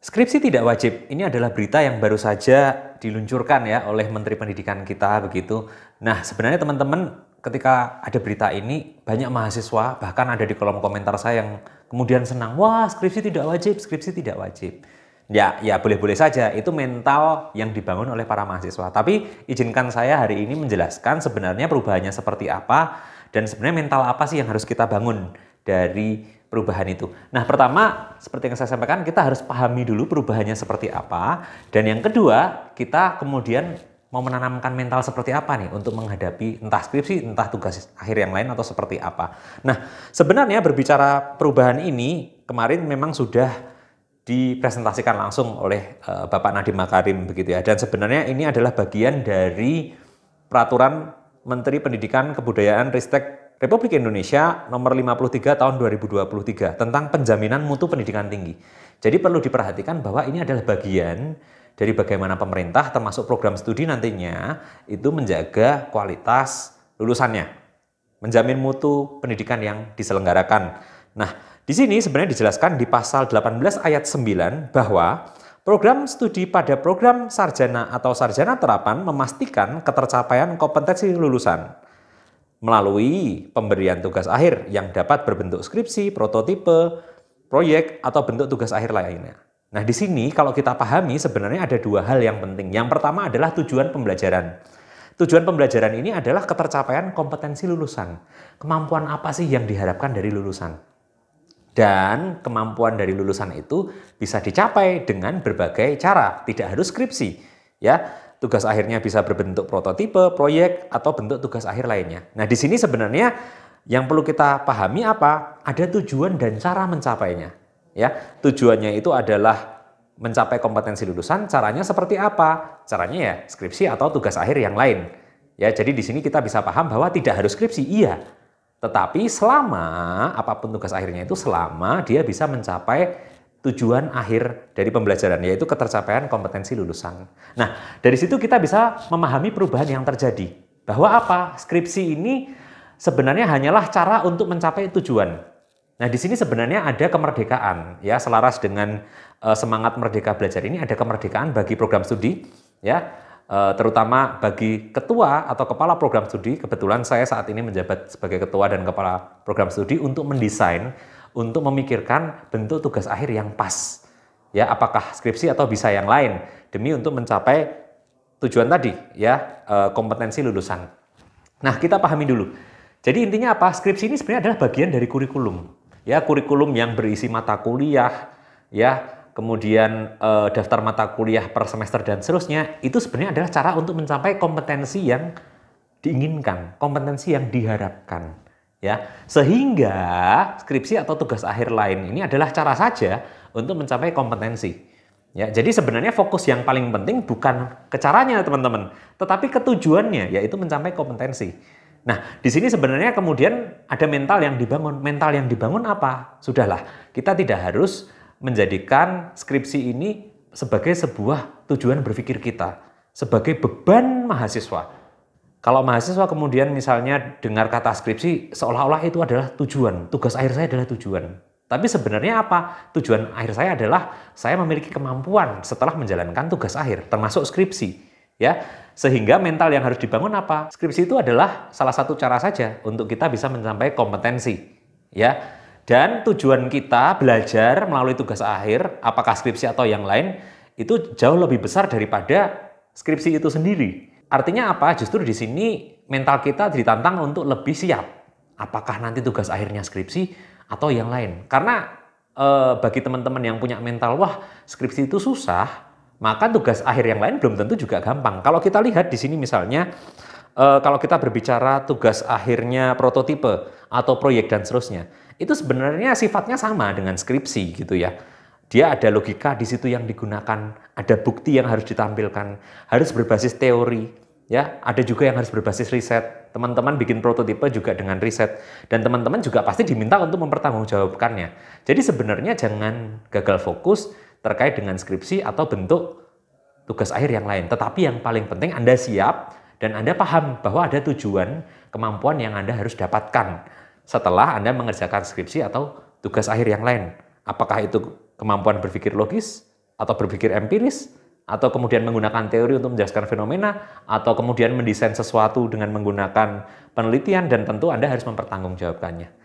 Skripsi tidak wajib. Ini adalah berita yang baru saja diluncurkan ya oleh Menteri Pendidikan kita begitu. Nah, sebenarnya teman-teman ketika ada berita ini banyak mahasiswa bahkan ada di kolom komentar saya yang kemudian senang, "Wah, skripsi tidak wajib, skripsi tidak wajib." Ya boleh-boleh saja, itu mental yang dibangun oleh para mahasiswa. Tapi izinkan saya hari ini menjelaskan sebenarnya perubahannya seperti apa dan sebenarnya mental apa sih yang harus kita bangun dari perubahan itu. Nah, pertama, seperti yang saya sampaikan, kita harus pahami dulu perubahannya seperti apa. Dan yang kedua, kita kemudian mau menanamkan mental seperti apa nih untuk menghadapi entah skripsi, entah tugas akhir yang lain atau seperti apa. Nah, sebenarnya berbicara perubahan ini, kemarin memang sudah dipresentasikan langsung oleh Bapak Nadiem Makarim begitu ya. Dan sebenarnya ini adalah bagian dari peraturan Menteri Pendidikan Kebudayaan Ristek Republik Indonesia nomor 53 tahun 2023 tentang penjaminan mutu pendidikan tinggi. Jadi perlu diperhatikan bahwa ini adalah bagian dari bagaimana pemerintah termasuk program studi nantinya itu menjaga kualitas lulusannya, menjamin mutu pendidikan yang diselenggarakan. Nah, di sini sebenarnya dijelaskan di pasal 18 ayat 9 bahwa program studi pada program sarjana atau sarjana terapan memastikan ketercapaian kompetensi lulusan melalui pemberian tugas akhir yang dapat berbentuk skripsi, prototipe, proyek, atau bentuk tugas akhir lainnya. Nah, di sini kalau kita pahami sebenarnya ada dua hal yang penting. Yang pertama adalah tujuan pembelajaran. Tujuan pembelajaran ini adalah ketercapaian kompetensi lulusan. Kemampuan apa sih yang diharapkan dari lulusan? Dan kemampuan dari lulusan itu bisa dicapai dengan berbagai cara, tidak harus skripsi. Ya, tugas akhirnya bisa berbentuk prototipe, proyek, atau bentuk tugas akhir lainnya. Nah, di sini sebenarnya yang perlu kita pahami apa? Ada tujuan dan cara mencapainya. Ya, tujuannya itu adalah mencapai kompetensi lulusan, caranya seperti apa? Caranya ya skripsi atau tugas akhir yang lain. Ya, jadi di sini kita bisa paham bahwa tidak harus skripsi, iya. Tetapi selama apapun tugas akhirnya itu selama dia bisa mencapai tujuan akhir dari pembelajaran, yaitu ketercapaian kompetensi lulusan. Nah, dari situ kita bisa memahami perubahan yang terjadi. Bahwa apa? Skripsi ini sebenarnya hanyalah cara untuk mencapai tujuan. Nah, di sini sebenarnya ada kemerdekaan, ya, selaras dengan semangat merdeka belajar ini ada kemerdekaan bagi program studi, ya, terutama bagi ketua atau kepala program studi. Kebetulan saya saat ini menjabat sebagai ketua dan kepala program studi untuk mendesain, untuk memikirkan bentuk tugas akhir yang pas. Ya, apakah skripsi atau bisa yang lain demi untuk mencapai tujuan tadi, ya, kompetensi lulusan. Nah, kita pahami dulu. Jadi intinya apa? Skripsi ini sebenarnya adalah bagian dari kurikulum. Ya, kurikulum yang berisi mata kuliah, ya, kemudian daftar mata kuliah per semester dan seterusnya, itu sebenarnya adalah cara untuk mencapai kompetensi yang diinginkan, kompetensi yang diharapkan. Ya, sehingga skripsi atau tugas akhir lain ini adalah cara saja untuk mencapai kompetensi. Ya, jadi sebenarnya fokus yang paling penting bukan ke caranya, teman-teman, tetapi ke tujuannya, yaitu mencapai kompetensi. Nah, di sini sebenarnya kemudian ada mental yang dibangun. Mental yang dibangun apa? Sudahlah, kita tidak harus menjadikan skripsi ini sebagai sebuah tujuan berpikir kita, sebagai beban mahasiswa. Kalau mahasiswa kemudian misalnya dengar kata skripsi, seolah-olah itu adalah tujuan, tugas akhir saya adalah tujuan. Tapi sebenarnya apa? Tujuan akhir saya adalah saya memiliki kemampuan setelah menjalankan tugas akhir, termasuk skripsi. Ya, sehingga mental yang harus dibangun apa? Skripsi itu adalah salah satu cara saja untuk kita bisa mencapai kompetensi. Ya, dan tujuan kita belajar melalui tugas akhir, apakah skripsi atau yang lain, itu jauh lebih besar daripada skripsi itu sendiri. Artinya apa? Justru di sini mental kita ditantang untuk lebih siap. Apakah nanti tugas akhirnya skripsi atau yang lain? Karena bagi teman-teman yang punya mental, wah, skripsi itu susah, maka tugas akhir yang lain belum tentu juga gampang. Kalau kita lihat di sini misalnya, kalau kita berbicara tugas akhirnya prototipe atau proyek dan seterusnya, itu sebenarnya sifatnya sama dengan skripsi gitu ya. Dia ada logika di situ yang digunakan, ada bukti yang harus ditampilkan, harus berbasis teori, ya. Ada juga yang harus berbasis riset. Teman-teman bikin prototipe juga dengan riset, dan teman-teman juga pasti diminta untuk mempertanggungjawabkannya. Jadi sebenarnya jangan gagal fokus terkait dengan skripsi atau bentuk tugas akhir yang lain. Tetapi yang paling penting Anda siap dan Anda paham bahwa ada tujuan, kemampuan yang Anda harus dapatkan setelah Anda mengerjakan skripsi atau tugas akhir yang lain. Apakah itu kemampuan berpikir logis, atau berpikir empiris, atau kemudian menggunakan teori untuk menjelaskan fenomena, atau kemudian mendesain sesuatu dengan menggunakan penelitian, dan tentu Anda harus mempertanggungjawabkannya.